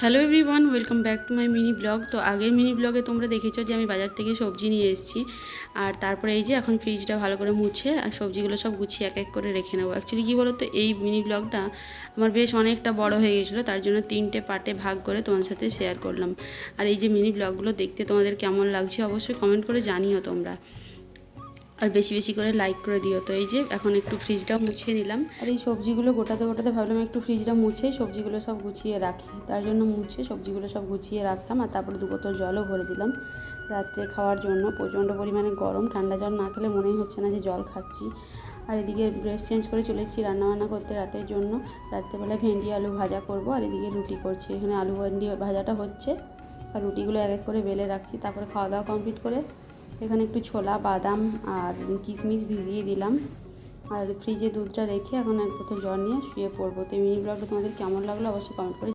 Hello everyone, welcome back to my mini blog. তো আগের mini ব্লগে তোমরা দেখেছো যে আমি বাজার থেকে সবজি নিয়ে এসেছি। আর তারপরে এই যে এখন ফ্রিজটা ভালো করে মুছে আর সবজিগুলো সব গুছিয়ে এক এক করে রেখে নেবো। অ্যাকচুয়ালি কী বলো তো, এই মিনি ব্লগটা আমার বেশ অনেকটা বড় হয়ে গেছিলো, তার জন্য 3টে পার্টে ভাগ করে তোমাদের সাথে শেয়ার করলাম। আর এই যে মিনি ব্লগগুলো দেখতে তোমাদের কেমন লাগছে অবশ্যই কমেন্ট করে জানিও তোমরা, আর বেশি বেশি করে লাইক করে দিও। তো এই যে এখন একটু ফ্রিজটা মুছে নিলাম, আর এই সবজিগুলো গোটাতে গোটাতে ভাবলাম একটু ফ্রিজটা মুছে সবজিগুলো সব গুছিয়ে রাখি, তার জন্য মুছে সবজিগুলো সব গুছিয়ে রাখলাম। আর তারপরে 2 বোতল জলও ভরে দিলাম রাত্রে খাওয়ার জন্য। প্রচণ্ড পরিমাণে গরম, ঠান্ডা জল না খেলে মনেই হচ্ছে না যে জল খাচ্ছি। আর এদিকে ড্রেস চেঞ্জ করে চলে এসেছি রান্নাবান্না করতে রাতের জন্য। রাত্রেবেলায় ভেন্ডি আলু ভাজা করব, আর এদিকে রুটি করছি। এখানে আলু ভেন্ডি ভাজাটা হচ্ছে আর রুটিগুলো এক এক করে বেলে রাখছি। তারপরে খাওয়া দাওয়া কমপ্লিট করে এখানে একটু ছোলা, বাদাম আর কিশমিশ ভিজিয়ে দিলাম, আর ফ্রিজে দুধটা রেখে এখন এক বোতল জল নিয়ে শুয়ে পড়বো। তো এই মিনি ব্লগটা তোমাদের কেমন লাগলো অবশ্যই কমেন্ট করে